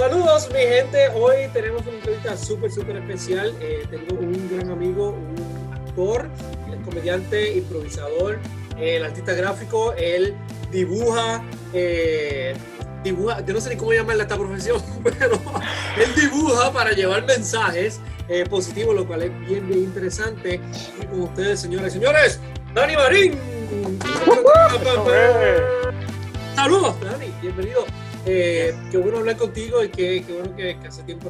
Saludos mi gente, hoy tenemos una entrevista súper especial. Tengo un gran amigo, un actor, el comediante, improvisador, el artista gráfico, él dibuja, yo no sé ni cómo llamarle a esta profesión, pero él dibuja para llevar mensajes positivos, lo cual es bien interesante. Y con ustedes, señoras y señores, Dani Marín. Saludos, Dani, bienvenido. Qué bueno hablar contigo y qué bueno que hace tiempo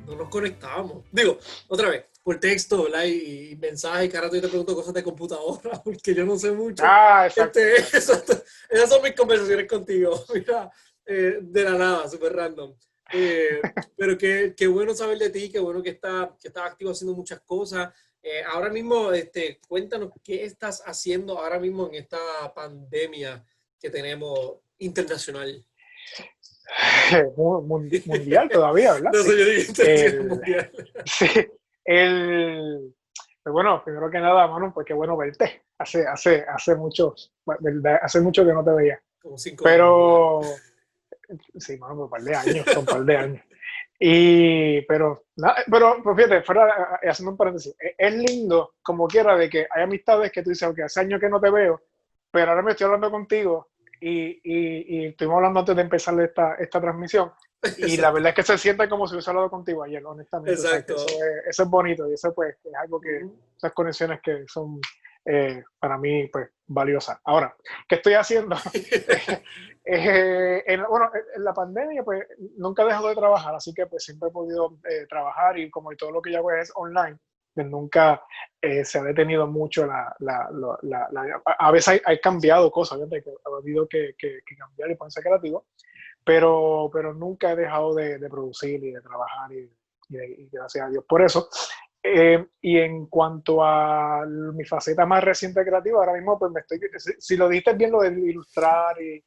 no nos conectábamos. Digo, otra vez, por texto, ¿verdad? Y mensajes, cada rato yo te pregunto cosas de computadora, porque yo no sé mucho. Exacto. Esas son mis conversaciones contigo, mira, de la nada, súper random. Pero qué bueno saber de ti, qué bueno que estás activo haciendo muchas cosas. Ahora mismo, cuéntanos qué estás haciendo ahora mismo en esta pandemia que tenemos internacional. Mundial todavía, ¿verdad? No sé, yo digo internacional El, mundial. sí, pues bueno, primero que nada, mano, pues qué bueno verte. Hace mucho, ¿verdad? Hace mucho que no te veía. Como 5 años, Pero, sí, mano, pues un par de años, son un par de años. Pero fíjate, haciendo un paréntesis, es lindo, como quiera, de que hay amistades que tú dices, aunque hace años que no te veo, pero ahora me estoy hablando contigo y estuvimos hablando antes de empezar esta transmisión. Y la verdad es que se siente como si hubiese hablado contigo ayer, honestamente. Exacto. O sea, eso es bonito y eso pues es algo que, esas conexiones que son para mí pues valiosas. Ahora, ¿qué estoy haciendo? Bueno, en la pandemia pues nunca he dejado de trabajar, así que pues siempre he podido trabajar y como todo lo que yo hago es online, pues nunca se ha detenido mucho a veces hay cambiado cosas, ¿verdad? Que ha habido que cambiar y ponerse creativo, pero nunca he dejado de producir y de trabajar y gracias a Dios por eso. Y en cuanto a mi faceta más reciente creativa, ahora mismo pues si lo dijiste bien lo de ilustrar y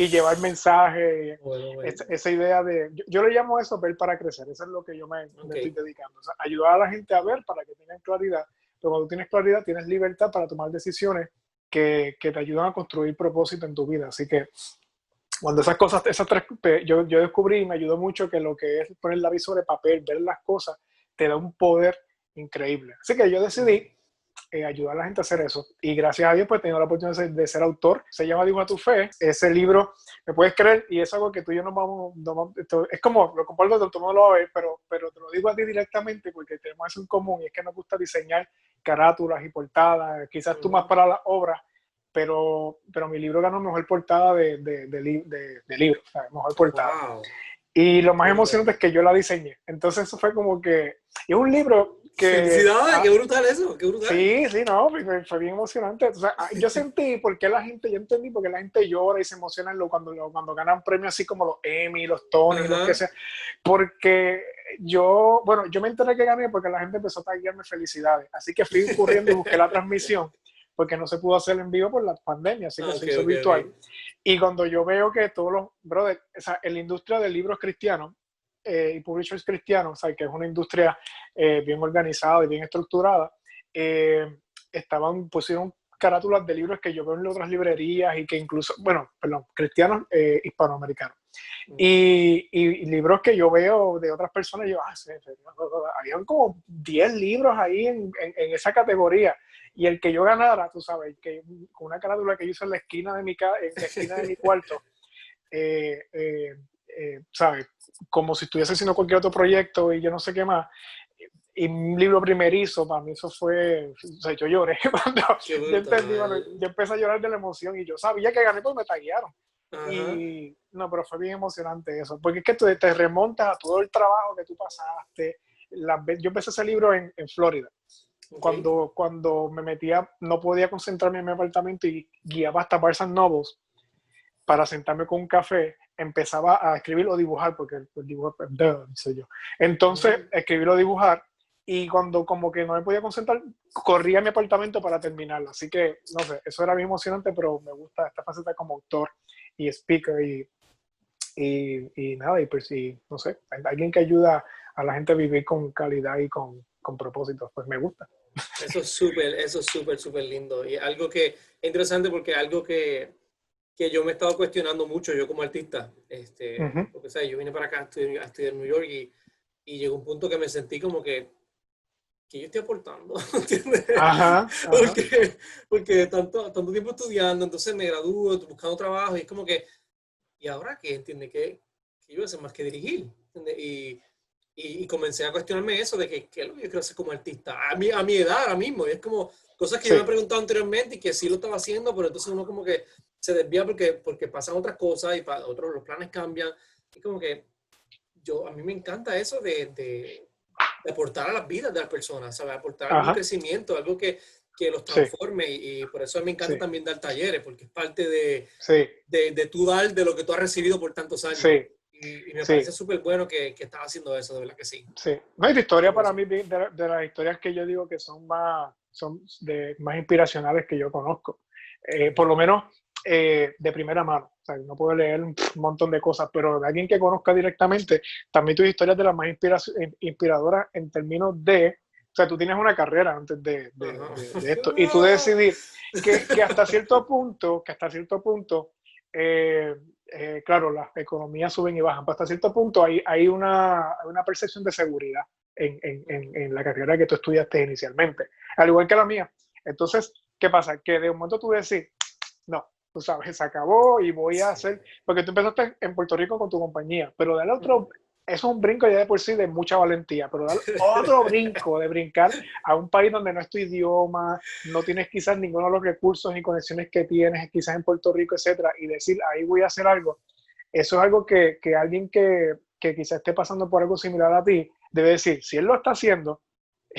llevar mensajes, bueno. esa idea de, yo le llamo eso ver para crecer, eso es lo que yo me estoy dedicando, o sea, ayudar a la gente a ver para que tengan claridad, pero cuando tienes claridad tienes libertad para tomar decisiones que te ayudan a construir propósito en tu vida, así que cuando esas cosas, yo descubrí y me ayudó mucho que lo que es poner el lápiz sobre papel, ver las cosas, te da un poder increíble. Así que yo decidí ayudar a la gente a hacer eso. Y gracias a Dios, pues he tenido la oportunidad de ser autor. Se llama Dibuja tu Fe. Ese libro, me puedes creer, y es algo que tú y yo es como, lo comparto, todo el mundo lo va a ver, pero te lo digo a ti directamente porque tenemos eso en común y es que nos gusta diseñar carátulas y portadas, quizás tú más para las obras, pero mi libro ganó mejor portada de libro, ¿sabes? Mejor portada. Wow. Y lo más emocionante es que yo la diseñé. Entonces eso fue como que... Es un libro que... ¡Felicidades! ¡Qué brutal eso! ¡Qué brutal! Sí, no, fue bien emocionante. O sea, yo sentí yo entendí por qué la gente llora y se emociona cuando ganan premios así como los Emmy, los Tony, los que sea. Porque yo me enteré que gané porque la gente empezó a taggearme felicidades. Así que fui corriendo y busqué la transmisión porque no se pudo hacer en vivo por la pandemia, así que se hizo virtual. Okay. Y cuando yo veo que todos los brothers, o sea, en la industria de libros cristianos y publishers cristianos, o sea, que es una industria bien organizada y bien estructurada, pusieron carátulas de libros que yo veo en otras librerías y que incluso, cristianos hispanoamericanos. Y libros que yo veo de otras personas, habían como 10 libros ahí en esa categoría. Y el que yo ganara, tú sabes, que con una carátula que yo hice en la esquina de mi cuarto, ¿sabes? Como si estuviese haciendo cualquier otro proyecto y yo no sé qué más. Y un libro primerizo, para mí eso fue, o sea, yo lloré cuando yo empecé a llorar de la emoción y yo sabía que gané porque me taguearon. Y no, pero fue bien emocionante eso, porque es que te remontas a todo el trabajo que tú pasaste. Yo empecé ese libro en Florida. Okay. Cuando me metía, no podía concentrarme en mi apartamento y guiaba hasta Barnes & Nobles para sentarme con un café, empezaba a escribir o dibujar, porque el dibujo soy yo. Entonces, escribir o dibujar, y cuando como que no me podía concentrar, corría a mi apartamento para terminarlo. Así que, no sé, eso era bien emocionante, pero me gusta esta faceta como autor y speaker y nada, y no sé, alguien que ayuda a la gente a vivir con calidad y con propósitos, pues me gusta. Eso es súper lindo. Y algo que es interesante porque algo que que yo me he estado cuestionando mucho, yo como artista, Ujú. porque, ¿sabes? Yo vine para acá a estudiar en New York y llegó un punto que me sentí como que yo estoy aportando, ¿entiendes? Ajá, ajá. Porque tanto tiempo estudiando, entonces me gradúo, buscando trabajo y es como que, ¿y ahora qué? ¿Entiendes? Que yo voy a hacer más que dirigir, ¿entiendes? Y comencé a cuestionarme eso de que qué es lo que yo quiero hacer como artista, a mi edad ahora mismo, y es como cosas que yo me he Sí, preguntado anteriormente y que sí lo estaba haciendo, pero entonces uno como que se desvía porque pasan otras cosas y otros los planes cambian, y como que a mí me encanta eso de aportar a las vidas de las personas, ¿sabes? Aportar algún ajá, crecimiento, algo que los sí, transforme y por eso me encanta sí, también dar talleres, porque es parte de, sí, de, de tú dar de lo que tú has recibido por tantos años. sí, Y me parece sí, súper bueno que estás haciendo eso, de verdad que sí. sí. No, y tu historia Por para eso. mí, de las historias que yo digo que son más inspiracionales que yo conozco. Por lo menos de primera mano. O sea, no puedo leer un montón de cosas, pero de alguien que conozca directamente, también tus historias de las más inspiradoras en términos de, o sea, tú tienes una carrera antes Ajá. de esto, y tú decidir que hasta cierto punto, eh, claro, las economías suben y bajan, pero hasta cierto punto hay una percepción de seguridad en la carrera que tú estudiaste inicialmente, al igual que la mía. Entonces, ¿qué pasa? Que de un momento tú decís, no, tú sabes, se acabó y voy a hacer, Sí. porque tú empezaste en Puerto Rico con tu compañía, pero dale otro, eso es un brinco ya de por sí de mucha valentía, pero dale otro brinco de brincar a un país donde no es tu idioma, no tienes quizás ninguno de los recursos ni conexiones que tienes quizás en Puerto Rico, etcétera, y decir, ahí voy a hacer algo. Eso es algo que alguien que quizás esté pasando por algo similar a ti debe decir, si él lo está haciendo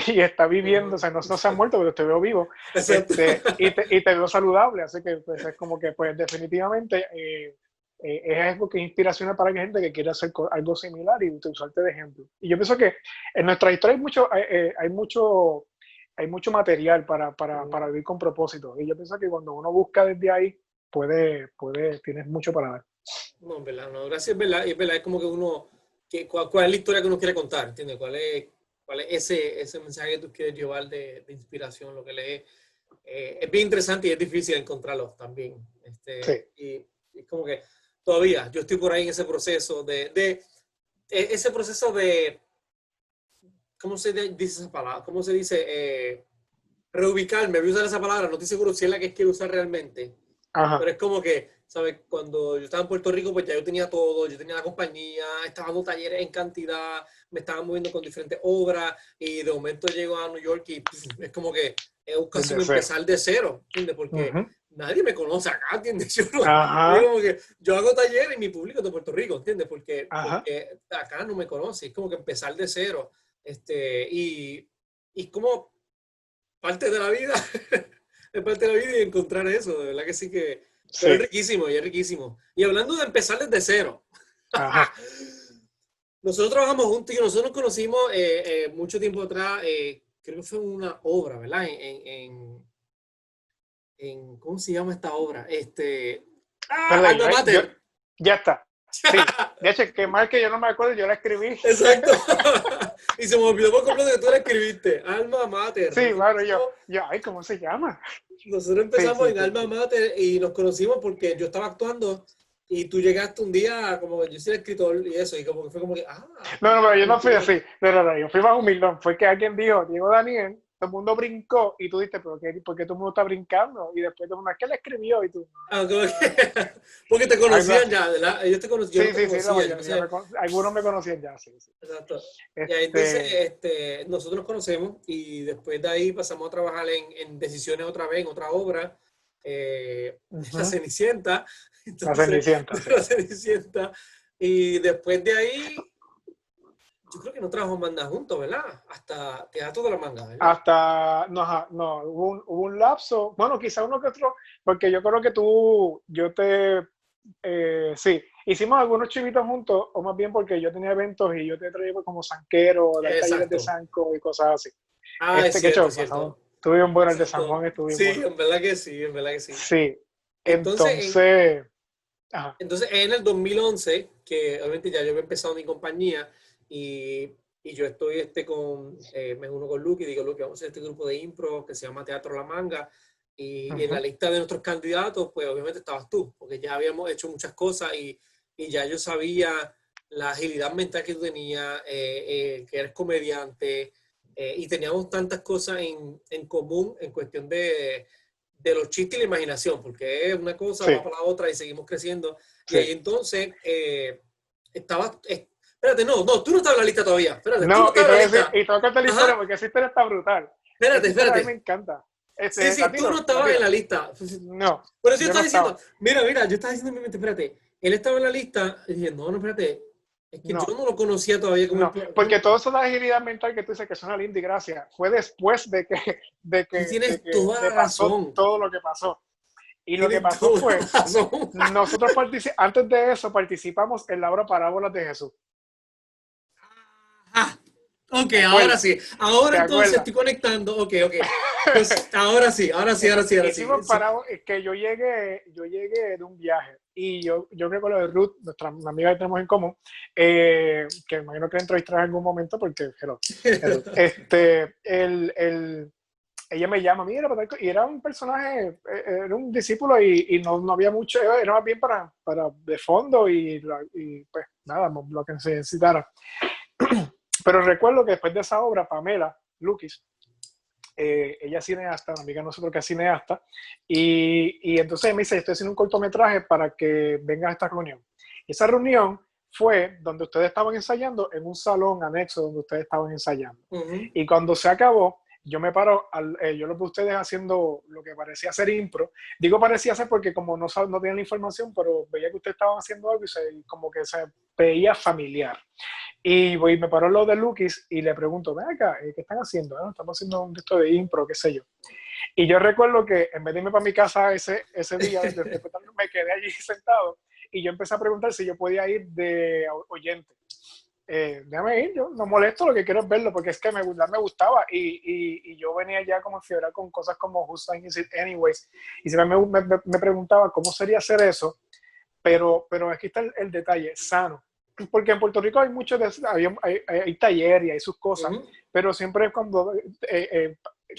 y está viviendo, o sea, no se ha muerto, pero te veo vivo, Exacto. y te veo saludable, así que pues, es como que pues definitivamente es algo que es inspiracional para la gente que quiere hacer algo similar y usarte de ejemplo. Y yo pienso que en nuestra historia hay mucho material para vivir con propósito. Y yo pienso que cuando uno busca desde ahí, tienes mucho para dar. No, en verdad, no, gracias, es verdad, es como que uno, ¿cuál es la historia que uno quiere contar? ¿Entiendes? ¿Cuál es ese mensaje que tú quieres llevar de inspiración, lo que lees? Es bien interesante y es difícil encontrarlo también. Sí. Y es como que todavía yo estoy por ahí en ese proceso ese proceso de, ¿cómo se dice esa palabra? ¿Cómo se dice? Reubicarme, voy a usar esa palabra, no estoy seguro si es la que quiero usar realmente, pero Ajá. es como que, ¿sabes? Cuando yo estaba en Puerto Rico, pues ya yo tenía todo, yo tenía la compañía, estaba dando talleres en cantidad, me estaba moviendo con diferentes obras y de momento llego a New York y es como que es casi Desde un cero. empezar de cero, ¿entiendes? Porque Ujú. nadie me conoce acá, ¿entiendes? Yo Ajá. como que yo hago talleres y mi público es de Puerto Rico, ¿entiendes? Porque, Ajá. porque acá no me conoce, es como que empezar de cero. Y como parte de la vida, es parte de la vida y encontrar eso, de verdad que sí que, pero es Sí. riquísimo y es riquísimo. Y hablando de empezar desde cero, Ajá. nosotros trabajamos juntos y nosotros nos conocimos mucho tiempo atrás, creo que fue en una obra, ¿verdad? ¿Cómo se llama esta obra? Perdón, Alma yo, Mater. ya está. Sí. De hecho, que mal que yo no me acuerdo, yo la escribí. Exacto. Y se me olvidó por completo que tú la escribiste. Alma Mater. Sí, claro, ay, ¿cómo se llama? Nosotros Sí, empezamos sí, en sí, Alma sí. Mater y nos conocimos porque yo estaba actuando y tú llegaste un día como yo soy escritor y eso, y como que fue como que, No, no, pero yo no fui escritor. así. No, no, no, yo fui más humildón. Fue que alguien dijo, Diego Daniel, todo el mundo brincó y tú dijiste, pero ¿por qué todo el mundo está brincando? Y después todo el mundo, ¿qué le escribió? Y tú, Como que- "Ah", porque te algo conocían así. ya, ¿verdad? Ellos te conocían, yo no Sí, te sí, sí, la conocía, yo no mayoría sé. algunos me conocían ya, sí, sí. Exacto. Y ahí entonces Este, nosotros nos conocemos y después de ahí pasamos a trabajar en Decisiones otra vez, en otra obra, La ujú, Cenicienta. la Entonces, Cenicienta, sí. La Cenicienta. Y después de ahí yo creo que no trabajamos más nada juntos, ¿verdad? Hasta Teatro de la Manga, ¿verdad? Hasta, no, ajá, no, hubo un lapso, bueno, quizá uno que otro, porque yo creo que sí, hicimos algunos chivitos juntos, o más bien porque yo tenía eventos y yo te traía como sanquero, dar talleres de Exacto. sanco y cosas así. Es Que cierto, hecho, es pasamos, cierto. estuvieron bueno el de San Exacto. Juan, estuvo bien Sí, bueno. en verdad que sí, en verdad que sí. Sí, Entonces, entonces, ajá, en el 2011, que obviamente ya yo había empezado mi compañía y yo estoy me uno con Luke y digo, Luke, vamos a hacer este grupo de impro que se llama Teatro La Manga. Y en la lista de nuestros candidatos, pues obviamente estabas tú, porque ya habíamos hecho muchas cosas y ya yo sabía la agilidad mental que tú tenías, que eres comediante, y teníamos tantas cosas en común en cuestión de los chistes y la imaginación, porque es una cosa, Sí. va para la otra y seguimos creciendo. Sí. Y ahí entonces estabas... espérate, no, tú no estabas en la lista todavía. Espérate, tú no No, estabas en la lista. y tengo que contar la historia porque esa historia está brutal. Espérate, Esa historia a mí me espérate. encanta. Sí, tú no estabas en la lista. No, Por eso yo yo no estaba diciendo, estaba. mira, yo estaba diciendo en mi mente, espérate, él estaba en la lista, y dije, no, espérate, es que yo No, no lo conocía todavía como no, porque todo eso de la agilidad mental que tú dices que suena linda y gracia, fue después tú tienes toda la pasó razón. todo lo que pasó. Y lo que Tienes pasó toda fue, la razón. nosotros antes de eso participamos en la obra Parábolas de Jesús. Ah, ok, ¿Te ahora acuerdas? sí. Ahora ¿Te entonces acuerdas? estoy conecando. Ok. Pues ahora sí. Hicimos que yo llegué de un viaje y yo recuerdo de Ruth, nuestra amiga que tenemos en común, que imagino que la entrevistarás en algún momento porque, ella me llama, mira, y era un personaje, era un discípulo y no había mucho, era más bien para de fondo y pues nada, lo que se necesitara. Pero recuerdo que después de esa obra, Pamela Lukis, ella es cineasta, una amiga de nosotros que es cineasta, y entonces me dice, estoy haciendo un cortometraje para que vengas a esta reunión. Y esa reunión fue donde ustedes estaban ensayando en un salón anexo donde ustedes estaban ensayando. Y cuando se acabó, yo me paro, yo lo vi ustedes haciendo lo que parecía ser impro. Digo parecía ser porque como no tenían la información, pero veía que ustedes estaban haciendo algo y como que se veía familiar. Y voy, me paro lo de Lukis y le pregunto, ven acá, ¿qué están haciendo? Estamos haciendo un texto de impro, qué sé yo. Y yo recuerdo que en vez de irme para mi casa ese día, me quedé allí sentado y yo empecé a preguntar si yo podía ir de oyente. Déjame ir, yo no molesto, lo que quiero es verlo, porque es que me gustaba y yo venía ya como fiebre con cosas como Whose Line Is It Anyways, y siempre me preguntaba cómo sería hacer eso, pero aquí está el detalle, sano. Porque en Puerto Rico hay muchos, hay taller y hay sus cosas, pero siempre cuando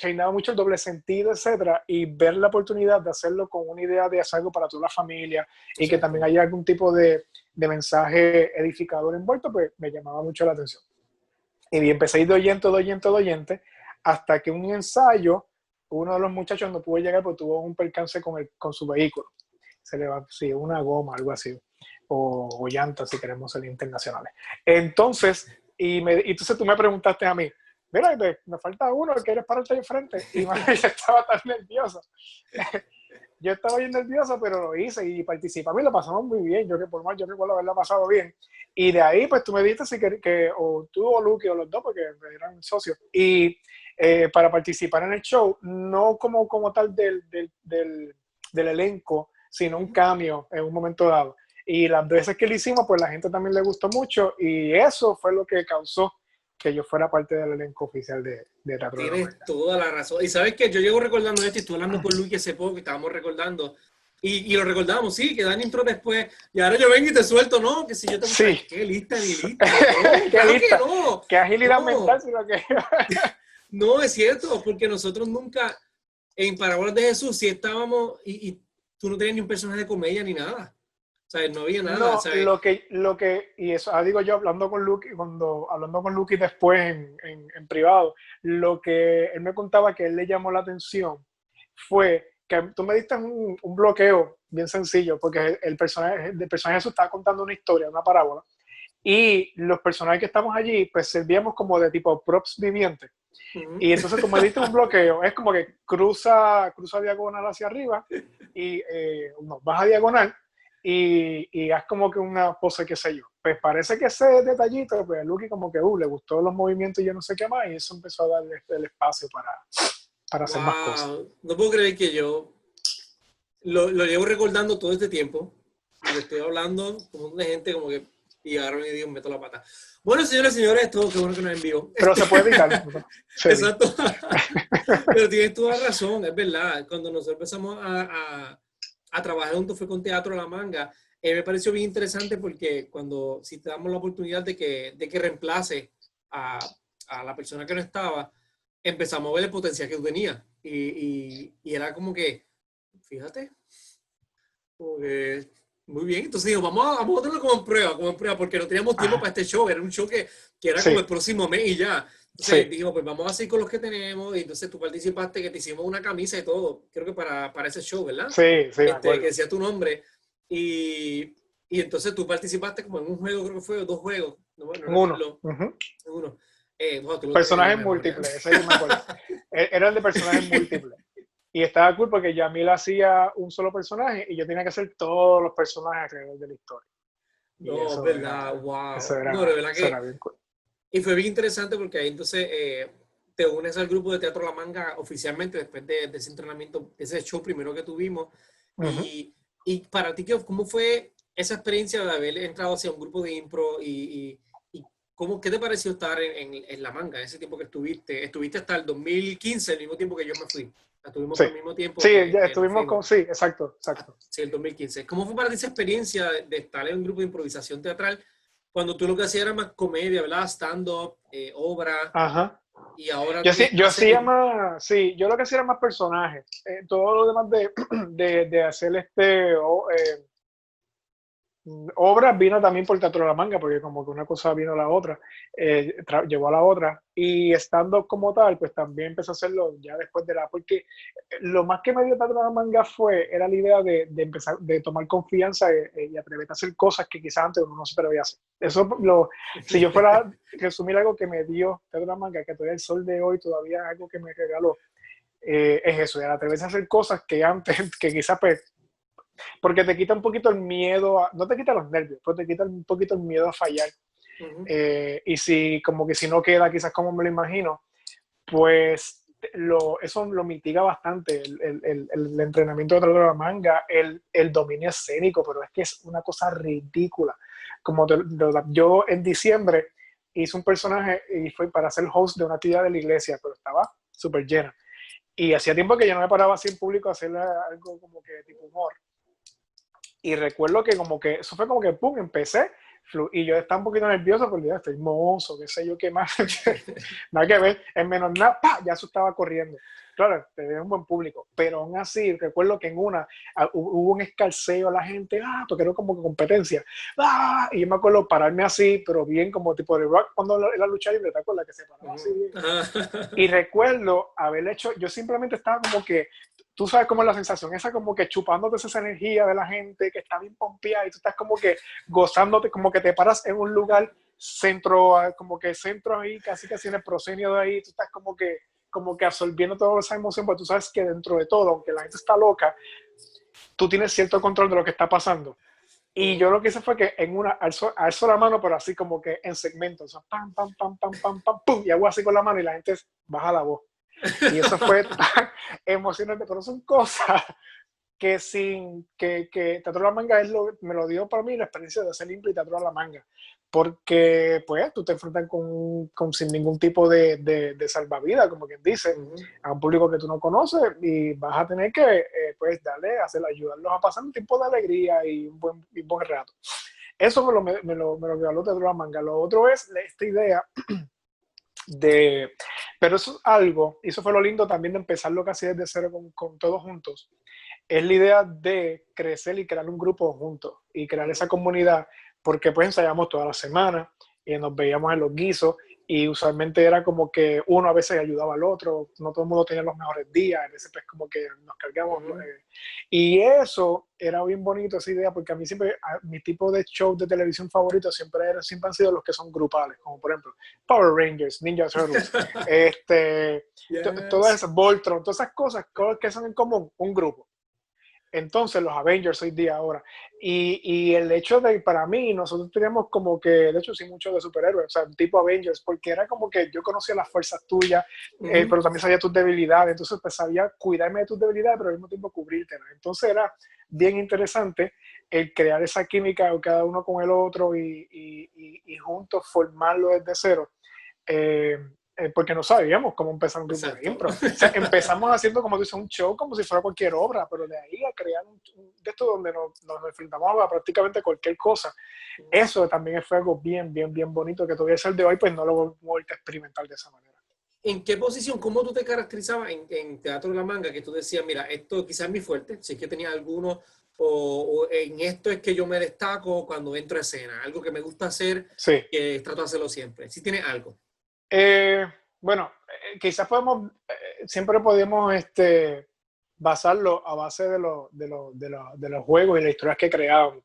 reinaba mucho el doble sentido, etcétera, y ver la oportunidad de hacerlo con una idea de hacer algo para toda la familia y que también haya algún tipo de mensaje edificador envuelto, pues me llamaba mucho la atención. Y empecé a ir de oyente, hasta que un ensayo, uno de los muchachos no pudo llegar porque tuvo un percance con su vehículo. Se le va, sí, una goma, algo así, o llanta, si queremos ser internacionales. Entonces, entonces tú me preguntaste a mí, mira, me falta uno, ¿quieres pararte ahí enfrente? Y yo estaba tan nervioso. Yo estaba bien nervioso, pero lo hice y participamos y lo pasamos muy bien. Yo recuerdo haberla pasado bien. Y de ahí, pues tú me dijiste si o tú o Lucky o los dos, porque eran socios. Y para participar en el show, no como tal del elenco, sino un cameo en un momento dado. Y las veces que lo hicimos, pues la gente también le gustó mucho y eso fue lo que causó que yo fuera parte del elenco oficial de Teatro de la Humanidad. Tienes toda la razón. Y sabes que yo llego recordando esto y estoy hablando con Luis hace poco y estábamos recordando. Y lo recordamos, sí, que dan intro después. Y ahora yo vengo y te suelto, ¿no? Que si yo te sí. ¿qué lista ni lista? No, ¿qué lista? Que no. ¿Qué agilidad mental? Sino que... No, es cierto, porque nosotros nunca, en Parábolas de Jesús, sí estábamos, y tú no tenías ni un personaje de comedia ni nada. O sea, no había nada. No, ¿sabes? y eso digo yo hablando con Lucky después en privado, lo que él me contaba que él le llamó la atención fue que tú me diste un bloqueo bien sencillo, porque el personaje Jesús estaba contando una historia, una parábola, y los personajes que estamos allí, pues servíamos como de tipo props vivientes. Y entonces tú me diste un bloqueo, es como que cruza diagonal hacia arriba y baja diagonal y haz como que una pose, qué sé yo. Pues parece que ese detallito, pues a Lucky como que le gustó los movimientos y yo no sé qué más, y eso empezó a darle el espacio para hacer más cosas. No puedo creer que yo lo llevo recordando todo este tiempo. Y estoy hablando con de gente como que, y ahora me digo, meto la pata. Bueno, señores y señores, todo qué bueno que nos envió. Pero se puede editar. Exacto. Pero tienes toda razón, es verdad. Cuando nosotros empezamos a trabajar juntos fue con Teatro La Manga. Me pareció bien interesante porque si te damos la oportunidad de que reemplace a la persona que no estaba, empezamos a ver el potencial que tú tenías. y era como que, fíjate, como que, muy bien. Entonces digo, vamos a tenerlo como en prueba, porque no teníamos tiempo Ajá. para este show. Era un show que era como el Sí, próximo mes y ya. Entonces sí, dijimos, pues vamos a seguir con los que tenemos. Y entonces tú participaste, que te hicimos una camisa y todo, creo que para ese show, ¿verdad? sí, sí, me Que acuerdo. decía tu nombre. Y, y entonces tú participaste como en un juego, creo que fue, o dos juegos, no Uno. recuerdo, Ujú. en uno. Wow, tú lo tienes en la Personajes memoria. múltiples, ese yo me acuerdo. Era el de personajes múltiples. Y estaba cool porque Yamil hacía un solo personaje y yo tenía que hacer todos los personajes alrededor de la historia. Y No, verdad, eso wow. No, de era, verdad eso que era bien cool. y fue bien interesante porque ahí entonces te unes al grupo de Teatro La Manga oficialmente después de ese entrenamiento, de ese show primero que tuvimos. Ujú. Y para ti, ¿cómo fue esa experiencia de haber entrado hacia un grupo de impro y qué te pareció estar en La Manga en ese tiempo que estuviste? Estuviste hasta el 2015, el mismo tiempo que yo me fui. Estuvimos Sí, por el mismo tiempo sí, ya que nos estuvimos fuimos. con, sí, exacto, exacto. Sí, el 2015. ¿Cómo fue para ti esa experiencia de estar en un grupo de improvisación teatral cuando tú lo que hacías era más comedia, ¿verdad? Stand-up, obra, Ajá. y ahora Yo sí, yo haces hacía más, sí, yo lo que hacía era más personajes. Todo lo demás de hacer obras vino también por Teatro de la Manga, porque como que una cosa vino a la otra, llevó a la otra. Y estando como tal, pues también empecé a hacerlo ya después de porque lo más que me dio Teatro de la Manga era la idea de empezar, de tomar confianza y atreverte a hacer cosas que quizás antes uno no se atrevía a hacer. Si yo fuera a resumir algo que me dio Teatro de la Manga, que todavía el sol de hoy todavía es algo que me regaló, es eso, de atreverse a hacer cosas que antes, que quizás pues, porque te quita un poquito el miedo, no te quita los nervios, pero te quita un poquito el miedo a fallar. Ujú. Y si como que si no queda quizás como me lo imagino, pues eso lo mitiga bastante el entrenamiento de la manga, el dominio escénico, pero es que es una cosa ridícula. Yo en diciembre hice un personaje y fue para ser host de una actividad de la iglesia, pero estaba súper llena. Y hacía tiempo que yo no me paraba así en público a hacer algo como que tipo humor. Y recuerdo que como que eso fue como que, pum, empecé. Y yo estaba un poquito nervioso porque ya estoy mozo, qué sé yo qué más. Nada que ver, en menos nada, ¡pah! Ya eso estaba corriendo. Claro, tenía un buen público, pero aún así, recuerdo que en una hubo un escarceo a la gente, porque era como competencia. Y yo me acuerdo pararme así, pero bien como tipo de rock, cuando la lucha libre, ¿te acuerdas? Que se paraba así bien. Y recuerdo haber hecho, yo simplemente estaba como que, tú sabes cómo es la sensación, esa como que chupándote esa energía de la gente que está bien pompeada y tú estás como que gozándote, como que te paras en un lugar centro, como que centro ahí, casi casi en el proscenio de ahí, tú estás como que absorbiendo toda esa emoción, porque tú sabes que dentro de todo, aunque la gente está loca, tú tienes cierto control de lo que está pasando. Y yo Ujú. lo que hice fue que en una alzo la mano, pero así como que en segmentos, o sea, pam, pam, pam, pam, pam, pam, pum, y hago así con la mano y la gente baja la voz. Y eso fue tan emocionante, pero son cosas que Teatro de la Manga me lo dio para mí la experiencia de hacer limpio y Teatro de la Manga. Porque, pues, tú te enfrentas sin ningún tipo de salvavidas, como quien dice, Ujú. a un público que tú no conoces y vas a tener que, pues, ayudarlos a pasar un tiempo de alegría y un buen rato. Eso me lo regaló Teatro de la Manga. Lo otro es esta idea de, pero eso es algo, y eso fue lo lindo también de empezarlo casi desde cero con todos juntos, es la idea de crecer y crear un grupo juntos y crear esa Ujú. comunidad, porque pues ensayamos toda la semana y nos veíamos en los guisos y usualmente era como que uno a veces ayudaba al otro, no todo el mundo tenía los mejores días, a veces pues como que nos cargamos. Ujú. Y eso era bien bonito, esa idea, porque a mí siempre, mi tipo de show de televisión favorito siempre han sido los que son grupales, como por ejemplo Power Rangers, Ninja Turtles, todas Yes. esas, Voltron, todas esas cosas que son en común, un grupo. Entonces, los Avengers hoy día ahora. Y el hecho de, para mí, nosotros teníamos como que, de hecho, sí, mucho de superhéroes, o sea, tipo Avengers, porque era como que yo conocía las fuerzas tuyas, Ujú. pero también sabía tus debilidades, entonces pues sabía cuidarme de tus debilidades, pero al mismo tiempo cubrírtelas. Entonces era bien interesante el crear esa química cada uno con el otro y juntos formarlo desde cero. Eh, Porque no sabíamos cómo empezar un grupo de Exacto. impro. O sea, empezamos haciendo, como dice, un show como si fuera cualquier obra, pero de ahí a crear de esto donde nos enfrentamos a prácticamente cualquier cosa. Eso también fue algo bien bonito que todavía es el de hoy, pues no lo hemos vuelto a experimentar de esa manera. ¿En qué posición, cómo tú te caracterizabas en Teatro de la Manga? Que tú decías, mira, esto quizás es mi fuerte, si es que tenía alguno, o en esto es que yo me destaco cuando entro a escena, algo que me gusta hacer, Sí. que trato de hacerlo siempre. Si tienes algo. Bueno, quizás siempre podemos basarlo a base de los juegos y las historias que creábamos.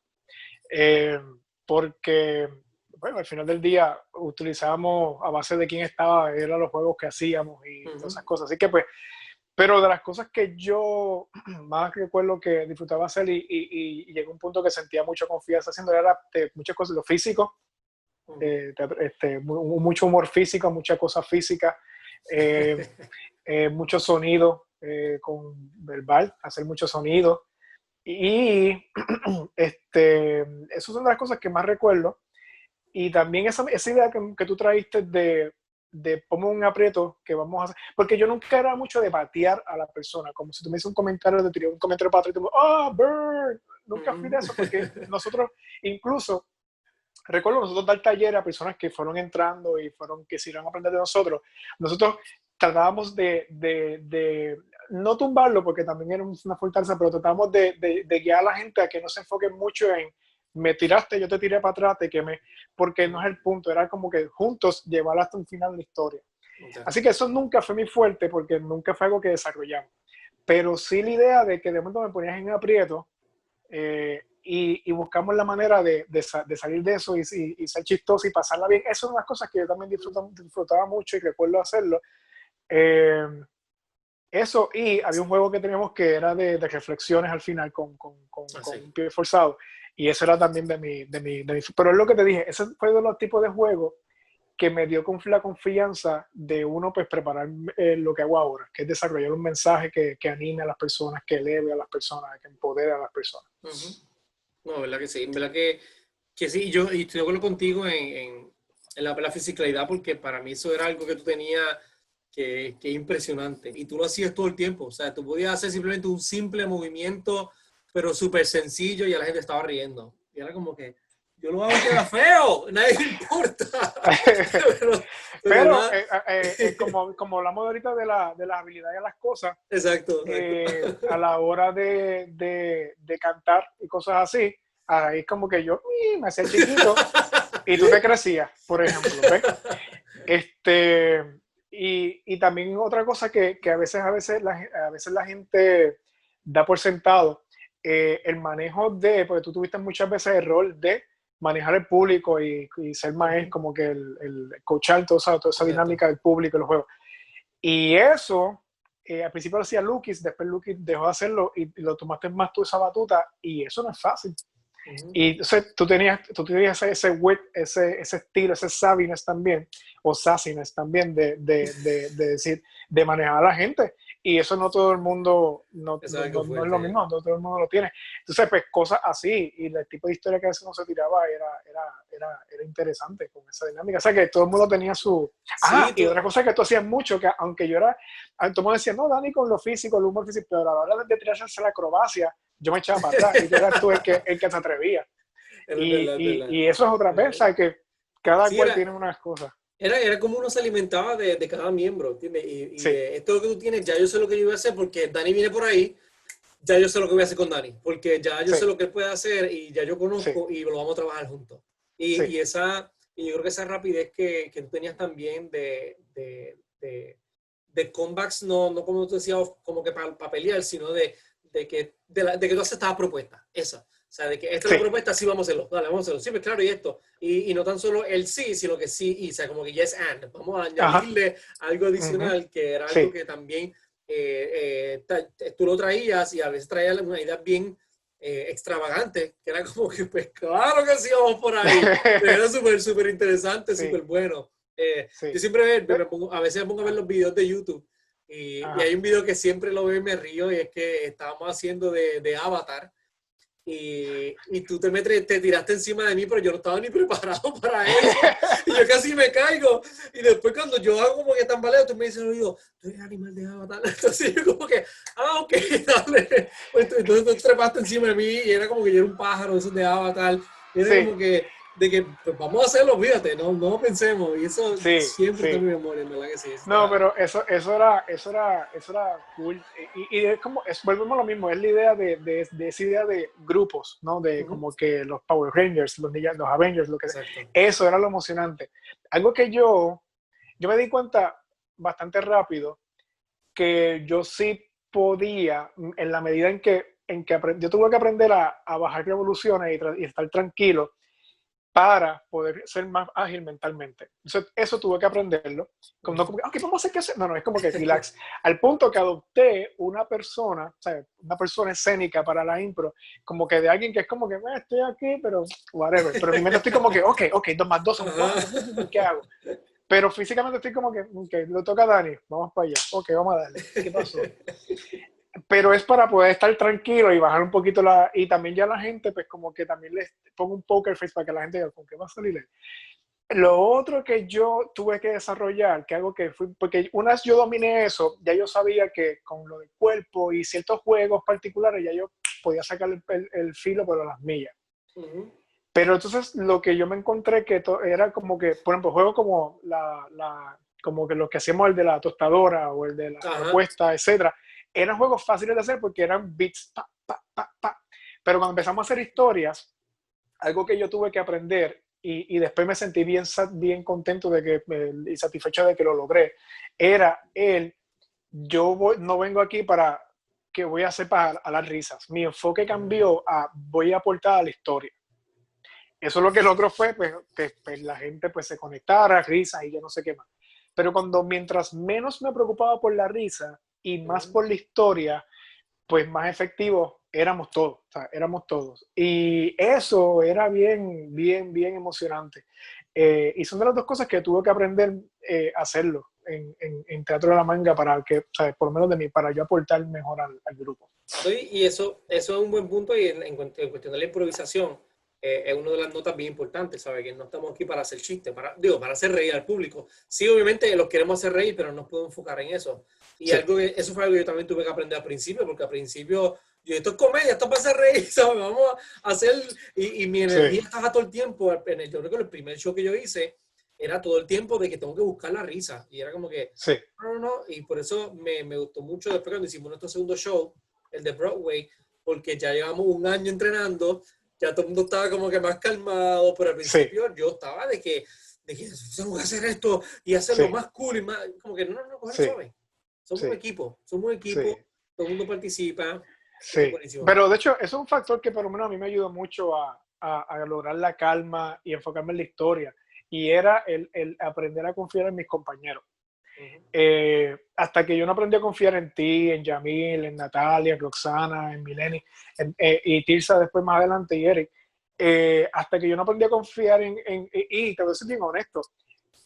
Porque, bueno, al final del día utilizábamos a base de quién estaba, eran los juegos que hacíamos y todas esas cosas. Así que pues, pero de las cosas que yo más recuerdo que disfrutaba hacer y llegó un punto que sentía mucha confianza haciendo era muchas cosas, lo físico, mucho humor físico, muchas cosas físicas, mucho sonido con verbal, hacer mucho sonido. Y esas son las cosas que más recuerdo. Y también esa idea que tú traíste de ponme un aprieto que vamos a hacer. Porque yo nunca era mucho de batear a la persona. Como si tú me hiciste un comentario, te tiré un comentario para atrás y tú, ¡oh, Bird! Nunca fui de eso porque nosotros, incluso, recuerdo nosotros dar talleres a personas que fueron entrando y fueron que se iban a aprender de nosotros. Nosotros tratábamos de no tumbarlo porque también era una fortaleza, pero tratábamos de guiar a la gente a que no se enfoquen mucho en me tiraste, yo te tiré para atrás, te quemé, porque no es el punto, era como que juntos llevar hasta un final de la historia. Okay. Así que eso nunca fue mi fuerte porque nunca fue algo que desarrollamos. Pero sí la idea de que de momento me ponías en aprieto y buscamos la manera de salir de eso y ser chistoso y pasarla bien. Eso es una cosas que yo también disfrutaba mucho y recuerdo hacerlo. Eso, y había un juego que teníamos que era de reflexiones al final con un pie forzado. Y eso era también de mi. Pero es lo que te dije, ese fue de los tipos de juegos que me dio la confianza de uno pues preparar lo que hago ahora, que es desarrollar un mensaje que anime a las personas, que eleve a las personas, que empodere a las personas. No, verdad que sí, verdad que sí, yo y estoy de acuerdo contigo en la fisicalidad, porque para mí eso era algo que tú tenías que es impresionante, y tú lo hacías todo el tiempo, o sea, tú podías hacer simplemente un simple movimiento, pero súper sencillo, y a la gente estaba riendo, y era como que, yo lo hago y queda feo, nadie le importa. pero como hablamos ahorita de las habilidades de las cosas, exacto. A la hora de cantar y cosas así, ahí es como que yo me hacía chiquito y tú te crecías, por ejemplo, ¿ves? Y también otra cosa que a veces la gente da por sentado, el manejo porque tú tuviste muchas veces el rol de manejar el público y ser maestro, como que el coachar toda esa dinámica del público y los juegos. Y eso, al principio lo hacía Lukis, después Lukis dejó de hacerlo y lo tomaste más tú esa batuta, y eso no es fácil. Y entonces tú tenías ese wit, ese estilo, ese savviness también, o sassiness también de decir, de manejar a la gente. Y eso no todo el mundo, no es lo mismo, no todo el mundo lo tiene. Entonces, pues cosas así, y el tipo de historia que a veces no se tiraba era interesante con esa dinámica. O sea, que todo el mundo tenía su... y otra cosa que tú hacías mucho, que aunque yo era... Todo el mundo decía, no, Dani, con lo físico, el humor físico, pero a la hora de tirarse la acrobacia, yo me echaba para atrás y eras tú el que se atrevía. Y eso es otra vez, ¿sabes? Que cada cual tiene unas cosas. Era como uno se alimentaba de cada miembro, ¿entiendes? Y esto es lo que tú tienes, ya yo sé lo que yo voy a hacer porque Dani viene por ahí, ya yo sé lo que voy a hacer con Dani, porque ya yo sé lo que él puede hacer y ya yo conozco y lo vamos a trabajar juntos. Y yo creo que esa rapidez que tú tenías también de comebacks, no como tú decías, como que para pelear, sino de que tú aceptabas propuestas, esa. O sea, de que esta es la propuesta, sí, vamos a hacerlo. Dale, vamos a hacerlo. Sí, pues claro, y esto. Y no tan solo el sí, sino que sí, y o sea, como que yes and. Vamos a añadirle algo adicional, que era algo que también tú lo traías, y a veces traías una idea bien extravagante, que era como que, pues claro que sí, vamos por ahí. Pero era súper interesante, súper bueno. Yo siempre a veces me pongo a ver los videos de YouTube, y hay un video que siempre lo veo y me río, y es que estábamos haciendo de Avatar. Y tú te tiraste encima de mí, pero yo no estaba ni preparado para eso. Y yo casi me caigo. Y después cuando yo hago como que tambaleo, tú me dices, oído, tú eres animal de Avatar. Entonces yo como que, ok, dale. Pues, entonces tú trepaste encima de mí y era como que yo era un pájaro, esos de Avatar. Y era como que de que pues, vamos a hacerlo, fíjate, no pensemos. Y eso Sí, siempre está sí. en mi memoria, ¿verdad que sí? No, pero eso era cool. Y es como, volvemos a lo mismo, es la idea de esa idea de grupos, ¿no? De como que los Power Rangers, los Avengers, lo que sea. Exacto. Eso era lo emocionante. Algo que yo me di cuenta bastante rápido, que yo sí podía, en la medida en que yo tuve que aprender a bajar revoluciones y estar tranquilo para poder ser más ágil mentalmente. Entonces, eso tuve que aprenderlo. No como que, ok, vamos a hacer qué hacer. No, es como que relax. Al punto que adopté una persona, o sea, una persona escénica para la impro, como que de alguien que es como que, estoy aquí, pero whatever. Pero en mi mente estoy como que, ok, 2 más 2 son 4, ¿qué hago? Pero físicamente estoy como que, lo toca a Dani, vamos para allá. Ok, vamos a darle. ¿Qué pasó? Pero es para poder estar tranquilo y bajar un poquito y también ya la gente, pues como que también les pongo un poker face para que la gente diga, ¿con qué va a salir él? Lo otro que yo tuve que desarrollar, que algo que fui, porque una vez yo dominé eso, ya yo sabía que con lo del cuerpo y ciertos juegos particulares, ya yo podía sacar el filo por las millas. Pero entonces lo que yo me encontré que era como que, por ejemplo, juegos como como que lo que hacíamos el de la tostadora o el de la propuesta, etcétera, eran juegos fáciles de hacer porque eran beats, pa, pa, pa, pa. Pero cuando empezamos a hacer historias, algo que yo tuve que aprender y después me sentí bien contento y satisfecho de que lo logré, era no vengo aquí para que voy a hacer para a las risas. Mi enfoque cambió a voy a aportar a la historia. Eso lo que logró fue pues, que pues, la gente pues, se conectara, risas y yo no sé qué más. Pero mientras menos me preocupaba por la risa y más por la historia, pues más efectivos éramos todos, o sea, éramos todos. Y eso era bien emocionante. Y son de las dos cosas que tuve que aprender a hacerlo en Teatro de la Manga para que, o sea, por lo menos de mí, para yo aportar mejor al grupo. Sí, y eso es un buen punto y en cuestión de la improvisación es una de las notas bien importantes, ¿sabes? Que no estamos aquí para hacer chistes, para hacer reír al público. Sí, obviamente los queremos hacer reír, pero no nos podemos enfocar en eso. Y Sí. eso fue algo que yo también tuve que aprender al principio, porque al principio yo, esto es comedia, esto es para hacer reír, ¿sabes? Vamos a hacer, y mi energía estaba todo el tiempo, yo creo que el primer show que yo hice era todo el tiempo de que tengo que buscar la risa, y era como que, Sí. no, y por eso me gustó mucho después cuando hicimos nuestro segundo show, el de Broadway, porque ya llevamos un año entrenando, ya todo el mundo estaba como que más calmado, pero al principio yo estaba de que tengo que hacer esto y hacerlo más cool y más, como que no, coger suave. Somos un equipo, todo el mundo participa. Sí, pero de hecho, eso es un factor que por lo menos a mí me ayudó mucho a lograr la calma y enfocarme en la historia. Y era el aprender a confiar en mis compañeros. Hasta que yo no aprendí a confiar en ti, en Yamil, en Natalia, en Roxana, en Mileni, y Tirsa después más adelante y Eric, hasta que yo no aprendí a confiar y te voy a ser bien honesto,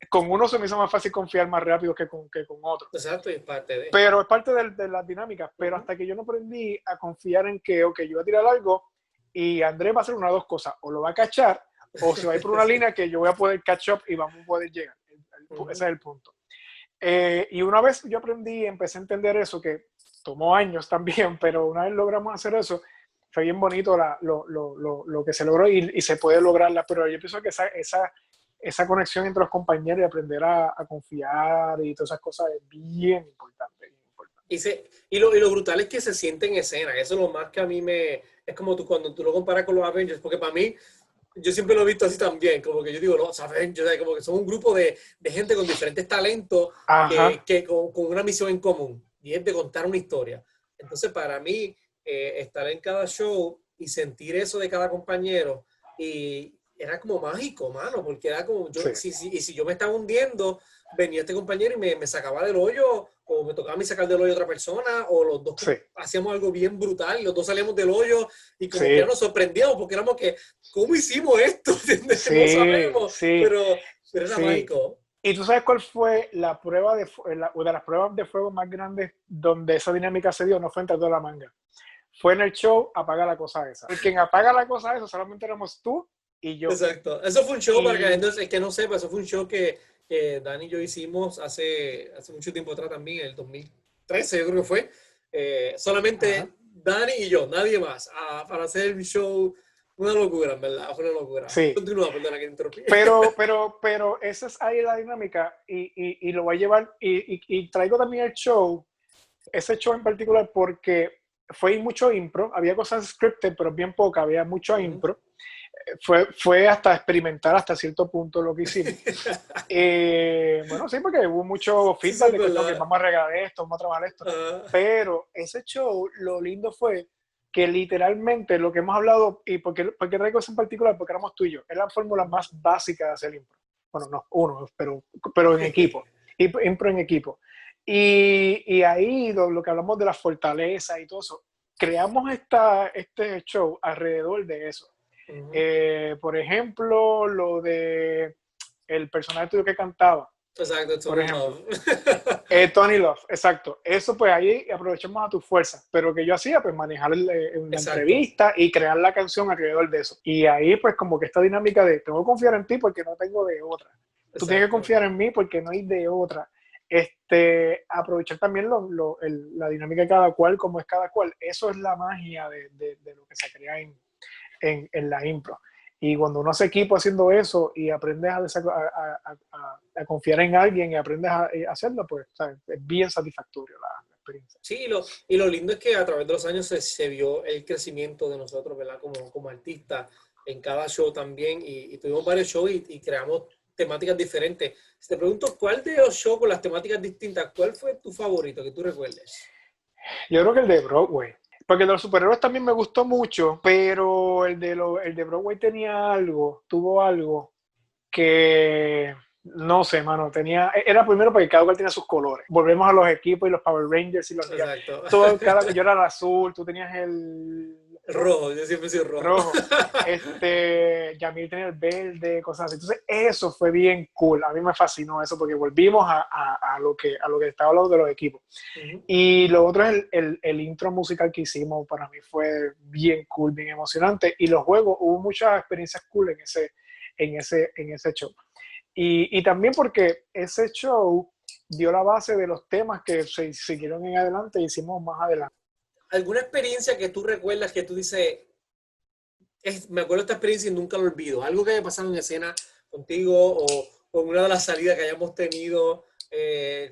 con uno se me hizo más fácil confiar más rápido que con otro. Exacto, y es parte de. Pero es parte de las dinámicas, pero hasta que yo no aprendí a confiar en que, ok, yo voy a tirar algo y Andrés va a hacer una de dos cosas, o lo va a cachar, o se va a ir por una línea que yo voy a poder catch up y vamos a poder llegar. Ese es el punto. Y una vez yo aprendí, empecé a entender eso, que tomó años también, pero una vez logramos hacer eso, fue bien bonito lo que se logró y se puede lograrla, pero yo pienso que esa conexión entre los compañeros y aprender a confiar y todas esas cosas es bien importante. Y lo brutal es que se siente en escena, eso es lo más que a mí es como cuando tú lo comparas con los Avengers, porque para mí, yo siempre lo he visto así también, como que yo digo, los Avengers, como que son un grupo de gente con diferentes talentos que con una misión en común, y es de contar una historia. Entonces, para mí, estar en cada show y sentir eso de cada compañero, y era como mágico, mano, porque era como, si yo me estaba hundiendo, venía este compañero y me sacaba del hoyo, o me tocaba a mí sacar del hoyo a otra persona, o los dos hacíamos algo bien brutal y los dos salíamos del hoyo y como que ya nos sorprendíamos porque éramos que, ¿cómo hicimos esto? No sabemos, pero era mágico. ¿Y tú sabes cuál fue la prueba una de las pruebas de fuego más grandes donde esa dinámica se dio? No fue en Teatro de la Manga. Fue en el show Apaga la Cosa Esa. Y quien apaga la cosa esa solamente éramos tú y yo. Exacto. Eso fue un show, para que entonces, que no sepa, eso fue un show que Dani y yo hicimos hace mucho tiempo atrás también, en el 2013 yo creo que fue. Solamente Dani y yo, nadie más, para hacer el show Una locura, en verdad, fue una locura. Sí. Continúa, perdona que te interrumpí. Pero esa es ahí la dinámica y lo voy a llevar y traigo también el show, ese show en particular porque fue mucho impro, había cosas scripted pero bien poca, había mucho impro. Fue hasta experimentar hasta cierto punto lo que hicimos. Bueno, sí, porque hubo mucho feedback Sí, de que okay, vamos a regalar esto, vamos a trabajar esto. Pero ese show, lo lindo fue que literalmente lo que hemos hablado, y porque traigo eso en particular, porque éramos tú y yo, es la fórmula más básica de hacer impro. Bueno, no, uno, pero en equipo, impro en equipo. Y ahí lo que hablamos de la fortaleza y todo eso, creamos este show alrededor de eso. Por ejemplo, lo de el personaje tuyo que cantaba. Exacto, Tony Love. Tony Love, exacto. Eso pues ahí aprovechamos a tu fuerza. Pero que yo hacía, pues manejar una entrevista y crear la canción alrededor de eso. Y ahí pues como que esta dinámica de tengo que confiar en ti porque no tengo de otra. Tú tienes que confiar en mí porque no hay de otra. Aprovechar también la dinámica de cada cual, como es cada cual. Eso es la magia de lo que se crea en la impro. Y cuando uno hace equipo haciendo eso y aprendes a confiar en alguien y aprendes a hacerlo, pues ¿sabes? Es bien satisfactorio la experiencia. Sí, y lo lindo es que a través de los años se vio el crecimiento de nosotros, ¿verdad? Como artistas en cada show también. Y tuvimos varios shows y creamos temáticas diferentes. Si te pregunto, ¿cuál de los shows con las temáticas distintas, cuál fue tu favorito que tú recuerdes? Yo creo que el de Broadway. Porque el de los superhéroes también me gustó mucho, pero el de Broadway tuvo algo que, no sé, mano, era primero porque cada cual tenía sus colores. Volvemos a los equipos y los Power Rangers y los... Exacto. Yo era el azul, tú tenías el rojo, yo siempre soy rojo. Yamil tenía el verde, cosas así. Entonces eso fue bien cool. A mí me fascinó eso porque volvimos a lo que estaba hablando de los equipos. Y lo otro es el intro musical que hicimos. Para mí fue bien cool, bien emocionante. Y los juegos, hubo muchas experiencias cool en ese show. Y también porque ese show dio la base de los temas que se siguieron en adelante e hicimos más adelante. ¿Alguna experiencia que tú recuerdas que tú dices, me acuerdo de esta experiencia y nunca lo olvido? Algo que haya pasado en escena contigo o una de las salidas que hayamos tenido,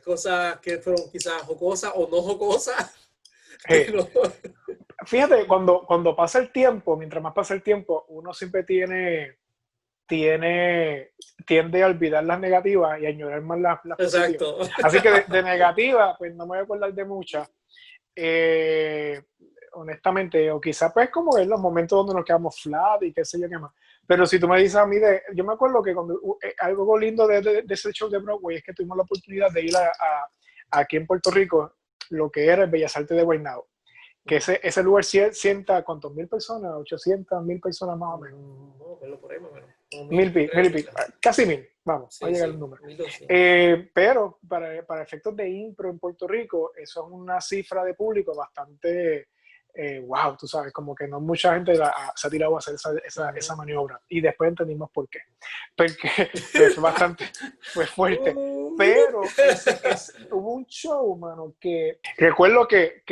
cosas que fueron quizás jocosas o no jocosas. Pero... Fíjate, cuando pasa el tiempo, mientras más pasa el tiempo, uno siempre tiende a olvidar las negativas y a añorar más las positivas. Exacto. Así que de negativas, pues no me voy a acordar de muchas. Honestamente, o quizás pues como en los momentos donde nos quedamos flat y qué sé yo qué más. Pero si tú me dices a mí, yo me acuerdo que algo lindo de ese show de Broadway es que tuvimos la oportunidad de ir aquí en Puerto Rico, lo que era el Bellas Artes de Guaynabo. Que ese lugar sienta, ¿cuántos? 1,000 personas, 800, 1,000 personas más o menos. No, por ahí más o menos. 1,000, casi 1,000, vamos, sí, va a llegar sí, el número. Pero para efectos de impro en Puerto Rico, eso es una cifra de público bastante, wow, tú sabes, como que no mucha gente se ha tirado a hacer esa maniobra. Y después entendimos por qué. Porque fue fuerte. Pero hubo un show, mano, que recuerdo que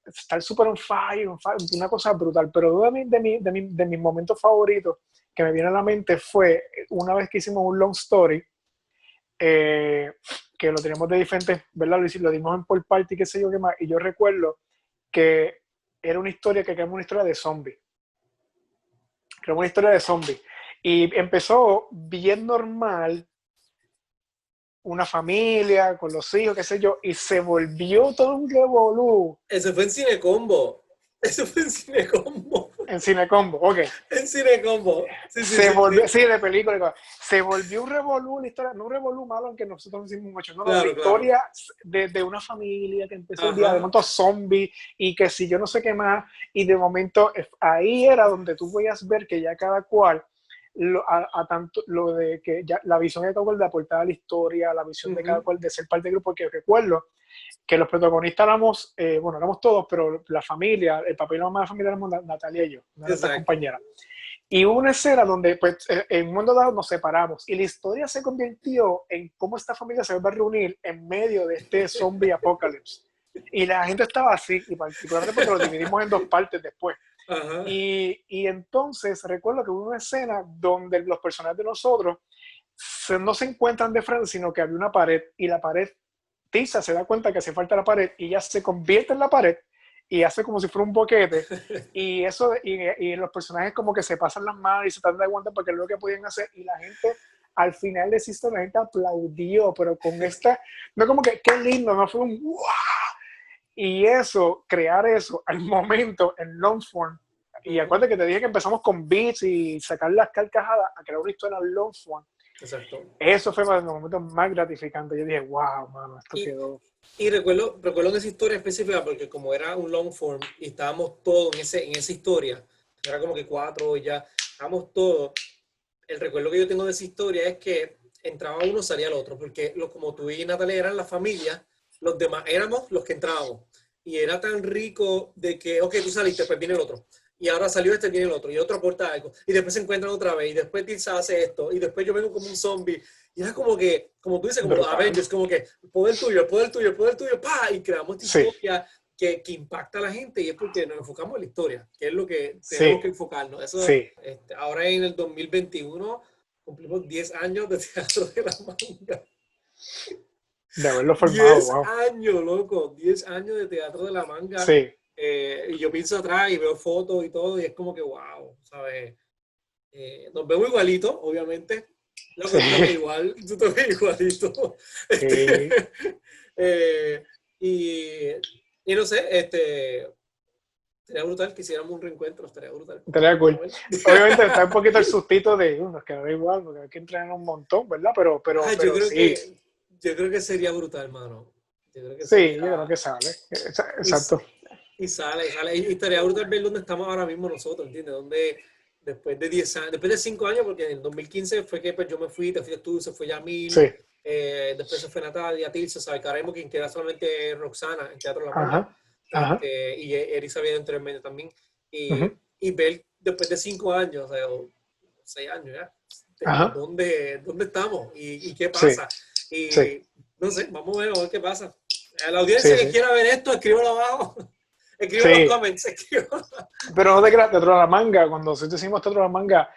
estar súper on fire, una cosa brutal, pero de mis momentos favoritos que me viene a la mente fue una vez que hicimos un long story, que lo teníamos de diferentes, ¿verdad? Lo dimos en por party, qué sé yo qué más, y yo recuerdo que era una historia que creamos una historia de zombie. Creamos una historia de zombie. Y empezó bien normal, una familia con los hijos, qué sé yo, y se volvió todo un revolú. Eso fue en Cinecombo. Eso fue en Cinecombo. En Cinecombo, ok. En Cinecombo. Sí, de película. Se volvió un revolú, la historia, no un revolú malo, aunque nosotros hicimos mucho, no, la historia de una familia que empezó el día de momento zombie y que si yo no sé qué más, y de momento ahí era donde tú podías ver que ya cada cual tanto lo de que ya la visión de cada cual de aportar a la historia, la visión de cada cual de ser parte del grupo, porque recuerdo que los protagonistas éramos todos, pero la familia, el papá y la mamá de la familia éramos Natalia y yo, nuestra compañera. Y hubo una escena donde pues, en un momento dado nos separamos y la historia se convirtió en cómo esta familia se va a reunir en medio de este zombie apocalipsis. Y la gente estaba así, y particularmente porque lo dividimos en dos partes después. Ajá. Y entonces recuerdo que hubo una escena donde los personajes de nosotros no se encuentran de frente, sino que había una pared y la pared, Tisa se da cuenta que hace falta la pared y ella se convierte en la pared y hace como si fuera un boquete y eso y los personajes como que se pasan las manos y se tratan de aguantar porque es lo que podían hacer y la gente al final de esa historia la gente aplaudió, pero con esta, no como que qué lindo, no fue un ¡wow! Y eso, crear eso al momento en long form. Y acuérdate que te dije que empezamos con beats y sacar las carcajadas a crear una historia en long form. Exacto. Eso fue para los momentos más gratificantes. Yo dije, wow, mano, esto quedó. Y recuerdo en esa historia específica, porque como era un long form y estábamos todos en esa historia, era como que 4 y ya, estábamos todos. El recuerdo que yo tengo de esa historia es que entraba uno, salía el otro, porque como tú y Natalia eran la familia, los demás éramos los que entrábamos. Y era tan rico de que, ok, tú saliste, pues viene el otro. Y ahora salió este, viene el otro. Y otro aporta algo. Y después se encuentran otra vez. Y después Tilsa hace esto. Y después yo vengo como un zombie. Y era como que, como tú dices, como los Avengers, como que poder tuyo, poder tuyo, poder tuyo, ¡pa! Y creamos esta historia que impacta a la gente. Y es porque nos enfocamos en la historia, que es lo que tenemos que enfocarnos. Eso, ahora en el 2021 cumplimos 10 años de Teatro de la Manga. De haberlo formado, 10 años, loco, 10 años de Teatro de la Manga. Sí. Y yo pienso atrás y veo fotos y todo, y es como que, wow, ¿sabes? Nos vemos igualitos, obviamente. Loco, tú te ves igual, tú te ves igualito. Sí. Y no sé, sería brutal que hiciéramos un reencuentro, estaría brutal. Estaría cool. Obviamente está un poquito el sustito de nos quedará igual, porque hay que entrenar un montón, ¿verdad? Pero yo creo que sería brutal, hermano. Yo creo que sale. Exacto. Y sale. Y estaría brutal ver dónde estamos ahora mismo nosotros, ¿entiendes? Donde después de 10 años, después de 5 años, porque en el 2015 fue que pues, yo me fui, te fuiste tú, se fue Yamil, después se fue Natalia, Tilsa, ¿sabes? Caremo, quien queda solamente Roxana en Teatro La Manga. Y Eric sabía entre medio también. Y ver después de 5 años, o sea, 6 años ya, ¿dónde estamos? ¿Y qué pasa? No sé, vamos a ver qué pasa. A la audiencia que quiera ver esto, escríbelo abajo. Escribo en los comments. Pero no te creas, Teatro de la Manga, cuando nosotros hicimos Teatro de la Manga,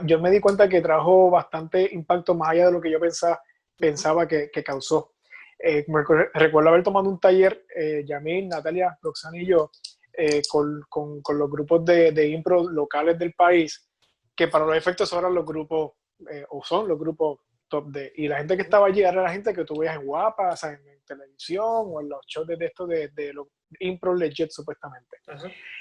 yo me di cuenta que trajo bastante impacto más allá de lo que yo pensaba que causó. Recuerdo haber tomado un taller, Yamil, Natalia, Roxana y yo, con los grupos de impro locales del país, que para los efectos eran los grupos, o son los grupos top de, y la gente que estaba allí era la gente que tú veías en Guapa, o sea, en televisión o en los shows de esto de los impro legit supuestamente.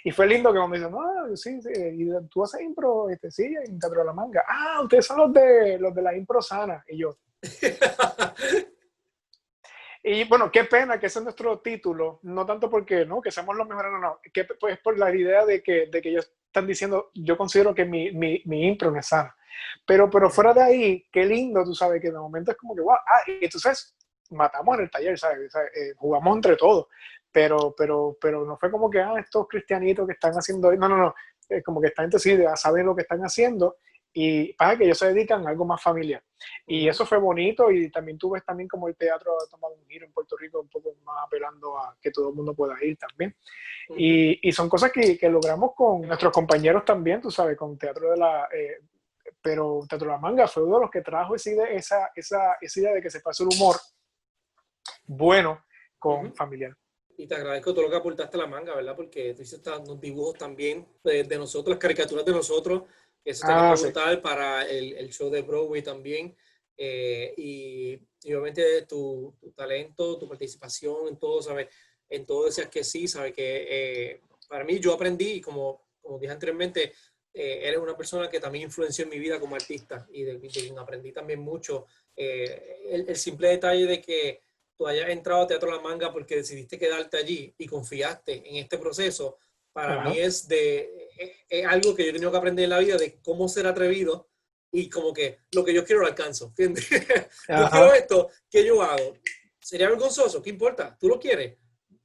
Y fue lindo que cuando dicen, no, sí, y tú haces impro, sí, en Teatro de la Manga. Ah, ustedes son los de la impro sana. Y yo. Y bueno, qué pena que ese es nuestro título, no tanto porque no, que seamos los mejores, no, que pues por la idea de que ellos están diciendo, yo considero que mi impro no es sana. Pero fuera de ahí, qué lindo, tú sabes, que de momento es como que, wow, y entonces matamos en el taller, ¿sabes? Jugamos entre todos, pero no fue como que, estos cristianitos que están haciendo, no, es como que esta gente sí saben lo que están haciendo y para que ellos se dedican a algo más familiar. Y eso fue bonito y también tú ves también como el teatro ha tomado un giro en Puerto Rico un poco más apelando a que todo el mundo pueda ir también. Y son cosas que logramos con nuestros compañeros también, tú sabes, con Teatro de la... pero Teatro de la Manga fue uno de los que trajo esa idea de que se pase el humor bueno con familiar. Y te agradezco todo lo que aportaste a la manga, ¿verdad? Porque tú hiciste unos dibujos también de nosotros, las caricaturas de nosotros. Eso está brutal para el show de Broadway también. Y obviamente tu talento, tu participación en todo, ¿sabes? En todo decías que sí, ¿sabes? Que para mí yo aprendí, y como dije anteriormente, eres una persona que también influenció en mi vida como artista y de quien aprendí también mucho. El simple detalle de que tú hayas entrado a Teatro La Manga porque decidiste quedarte allí y confiaste en este proceso, para mí es algo que yo he tenido que aprender en la vida, de cómo ser atrevido y como que lo que yo quiero lo alcanzo, ¿entiendes? Yo quiero esto, ¿qué yo hago? ¿Sería vergonzoso? ¿Qué importa? ¿Tú lo quieres?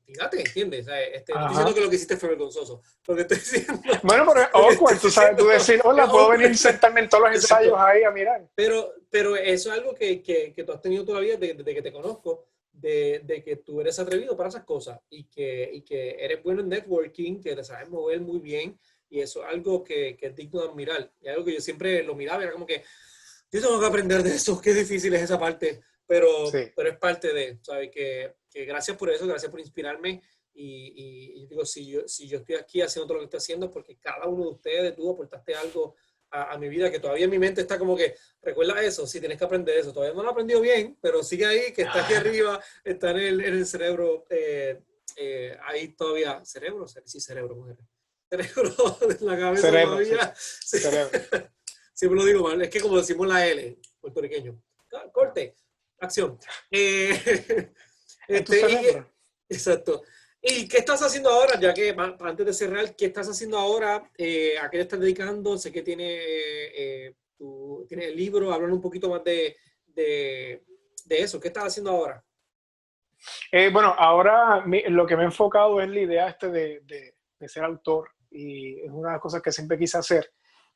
Fíjate, ¿entiendes? No estoy diciendo que lo que hiciste fue vergonzoso. Lo que estoy diciendo... Bueno, pero es awkward, tú sabes, tú decir, hola, puedo venir y sentarme en todos los ensayos ahí a mirar. Pero eso es algo que tú has tenido todavía desde que te conozco, de que tú eres atrevido para esas cosas y que eres bueno en networking, que te sabes mover muy bien, y eso es algo que es digno de admirar. Y algo que yo siempre lo miraba, era como que yo tengo que aprender de eso, qué difícil es esa parte, Sí. pero es parte de, ¿sabes? Que gracias por eso, gracias por inspirarme. Y digo, si yo estoy aquí haciendo todo lo que estoy haciendo, porque cada uno de ustedes, tú aportaste algo a mi vida, que todavía en mi mente está como que, recuerda eso, si tienes que aprender eso. Todavía no lo he aprendido bien, pero sigue ahí, que está aquí arriba, está en el cerebro, ahí todavía, cerebro, sí, cerebro, mujer. Cerebro en la cabeza Cerebro, sí. todavía. Sí. Cerebro. Siempre lo digo mal, es que como decimos la L, puertorriqueño. Corte, acción. En tu cerebro. Exacto. ¿Y qué estás haciendo ahora? Ya que antes de cerrar, ¿qué estás haciendo ahora? ¿A qué te estás dedicando? Sé que tienes el libro. Háblanos un poquito más de eso. ¿Qué estás haciendo ahora? Bueno, ahora lo que me he enfocado es la idea de ser autor, y es una de las cosas que siempre quise hacer,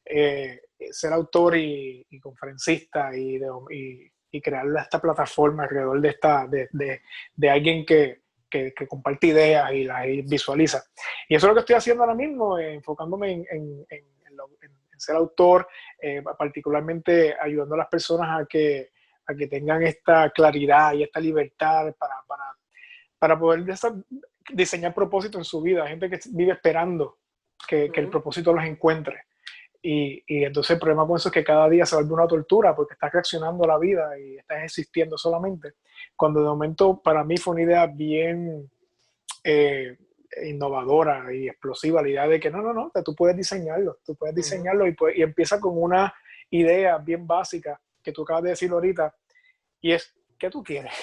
ser autor y conferencista y crear esta plataforma alrededor de alguien que comparte ideas y las visualiza. Y eso es lo que estoy haciendo ahora mismo, enfocándome en ser autor, particularmente ayudando a las personas a que tengan esta claridad y esta libertad para poder diseñar propósito en su vida. Hay gente que vive esperando que el propósito los encuentre. Y entonces el problema con eso es que cada día se vuelve una tortura porque estás reaccionando a la vida y estás existiendo solamente. Cuando de momento para mí fue una idea bien innovadora y explosiva, la idea de que no, tú puedes diseñarlo, y empieza con una idea bien básica que tú acabas de decir ahorita, y es, ¿qué tú quieres?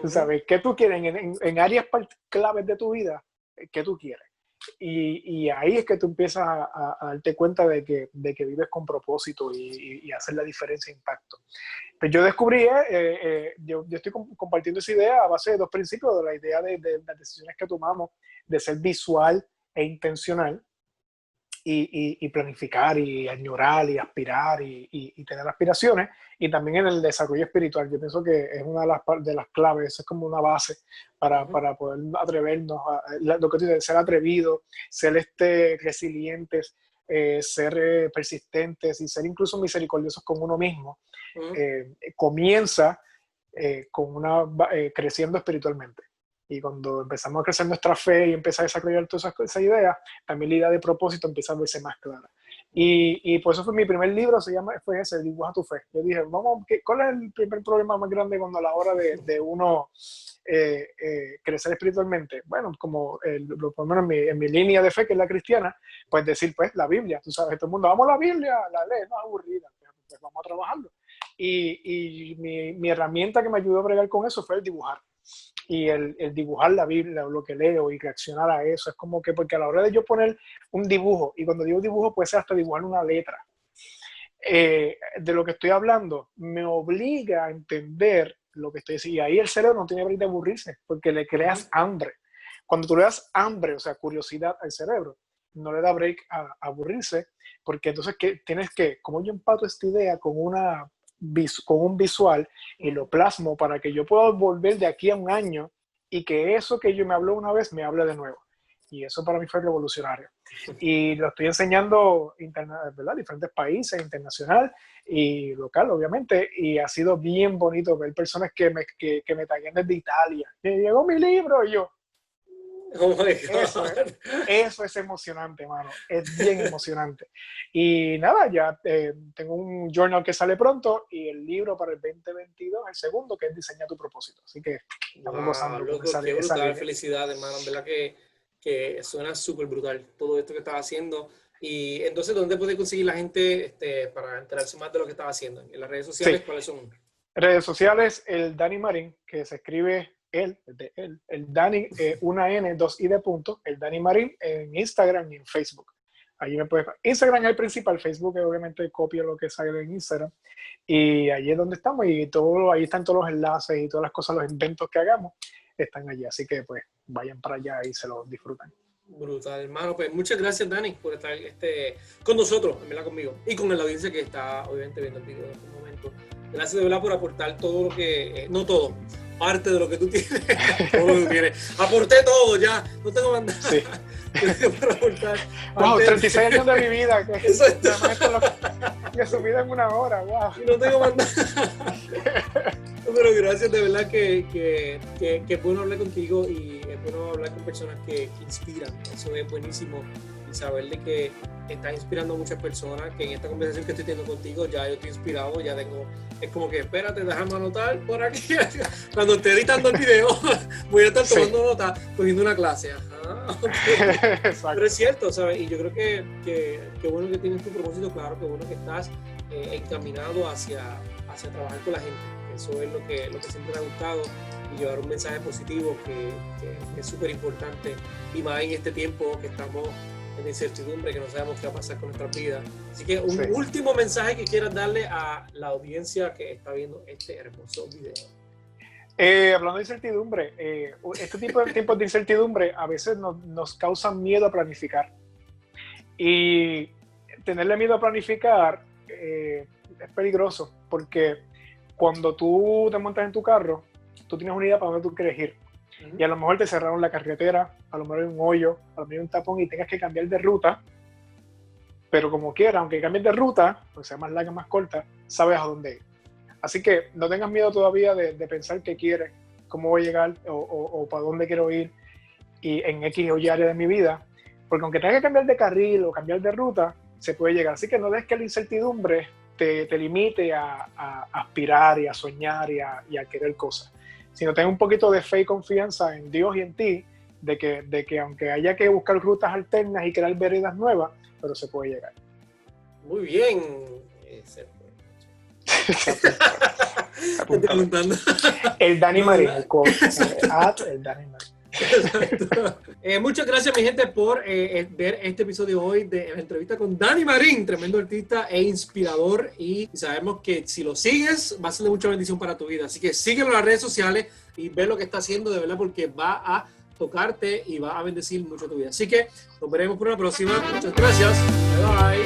¿Tú sabes? ¿Qué tú quieres en áreas claves de tu vida? ¿Qué tú quieres? Y ahí es que tú empiezas a darte cuenta de que vives con propósito y hacer la diferencia e impacto. Pues yo descubrí, yo estoy compartiendo esa idea a base de dos principios, de la idea de las decisiones que tomamos, de ser visual e intencional, y planificar y añorar y aspirar y tener aspiraciones, y también en el desarrollo espiritual. Yo pienso que es una de las claves, es como una base para poder atrevernos a lo que tú dices, ser atrevidos, ser resilientes, ser persistentes y ser incluso misericordiosos con uno mismo. Comienza creciendo espiritualmente. Y cuando empezamos a crecer nuestra fe y empieza a desarrollar todas esas ideas, también la idea de propósito empieza a verse más clara. Y por eso fue mi primer libro, fue ese, Dibuja tu fe. Yo dije, ¿cuál es el primer problema más grande cuando a la hora de uno crecer espiritualmente? Bueno, como por lo menos en mi línea de fe, que es la cristiana, pues decir, pues, la Biblia. Tú sabes, todo el mundo, vamos a la Biblia, la ley, no es aburrida, pues vamos a trabajarlo. Y mi herramienta que me ayudó a bregar con eso fue el dibujar. Y el dibujar la Biblia, lo que leo, y reaccionar a eso, es como que, porque a la hora de yo poner un dibujo, y cuando digo dibujo puede ser hasta dibujar una letra, de lo que estoy hablando, me obliga a entender lo que estoy diciendo, y ahí el cerebro no tiene break de aburrirse, porque le creas hambre. Cuando tú le das hambre, o sea, curiosidad al cerebro, no le da break a aburrirse, porque entonces como yo empato esta idea con un visual y lo plasmo para que yo pueda volver de aquí a un año y que eso que yo me habló una vez me hable de nuevo. Y eso para mí fue revolucionario. Y lo estoy enseñando ¿verdad? Diferentes países, internacional y local, obviamente. Y ha sido bien bonito ver personas que me taguen desde Italia. Que llegó mi libro y yo. Oh my God. Eso es emocionante, mano. Es bien emocionante. Y nada, ya tengo un journal que sale pronto y el libro para el 2022, el segundo, que es Diseña tu propósito. Así que estamos gozando. Loco, qué brutal, felicidades, hermano. En verdad que suena súper brutal todo esto que estás haciendo. Y entonces, ¿dónde puede conseguir la gente para enterarse más de lo que estás haciendo? ¿En las redes sociales? Sí. ¿Cuáles son? Redes sociales, el Dani Marín, que se escribe el Dani, una N, dos I de punto, el Dani Marín, en Instagram y en Facebook. Allí me puedes. Instagram es el principal, Facebook obviamente copia lo que sale en Instagram. Y allí es donde estamos, y ahí están todos los enlaces y todas las cosas, los inventos que hagamos, están allí. Así que pues vayan para allá y se los disfrutan. Brutal, hermano. Pues muchas gracias, Dani, por estar con nosotros, en verdad, conmigo, y con la audiencia que está obviamente viendo el video en este momento. Gracias de verdad por aportar todo lo que, no todo, parte de lo que tú tienes. Todo lo que tú tienes. Aporté todo ya, no tengo más nada. Sí. Para aportar. Wow, 36 años de mi vida. Que Exacto. Resumida en 1 hora, wow. Y no tengo más nada. Pero gracias, de verdad que es bueno hablar contigo y es bueno hablar con personas que inspiran. Eso es buenísimo. Y saber de que estás inspirando a muchas personas, que en esta conversación que estoy teniendo contigo ya yo estoy inspirado, ya tengo, es como que espérate, déjame anotar por aquí. Cuando esté editando el video, voy a estar tomando nota, cogiendo una clase. Ajá, okay. Pero es cierto, ¿sabes? Y yo creo que bueno que tienes tu propósito claro, que bueno que estás encaminado hacia trabajar con la gente. Eso es lo que siempre me ha gustado, y llevar un mensaje positivo que es súper importante, y más en este tiempo que estamos en incertidumbre, que no sabemos qué va a pasar con nuestras vidas. Así que un último mensaje que quieras darle a la audiencia que está viendo este hermoso video. Hablando de incertidumbre, este tipo de tiempos de incertidumbre a veces nos causan miedo a planificar. Y tenerle miedo a planificar es peligroso, porque cuando tú te montas en tu carro, tú tienes una idea para dónde tú quieres ir. Y a lo mejor te cerraron la carretera, a lo mejor hay un hoyo, a lo mejor hay un tapón y tengas que cambiar de ruta. Pero como quiera, aunque cambies de ruta, pues sea más larga, más corta, sabes a dónde ir. Así que no tengas miedo todavía de pensar qué quieres, cómo voy a llegar o para dónde quiero ir y en X o Y área de mi vida. Porque aunque tengas que cambiar de carril o cambiar de ruta, se puede llegar. Así que no dejes que la incertidumbre te limite a aspirar y a soñar y a querer cosas. Sino ten un poquito de fe y confianza en Dios y en ti, de que aunque haya que buscar rutas alternas y crear veredas nuevas, pero se puede llegar. Muy bien. Estoy preguntando. El Dani Marín, el coach. El Dani Marín. Muchas gracias, mi gente, por ver este episodio hoy de la entrevista con Dani Marín, tremendo artista e inspirador, y sabemos que si lo sigues va a ser de mucha bendición para tu vida, así que síguelo en las redes sociales y ve lo que está haciendo de verdad, porque va a tocarte y va a bendecir mucho tu vida. Así que nos veremos por una próxima. Muchas gracias. Bye bye.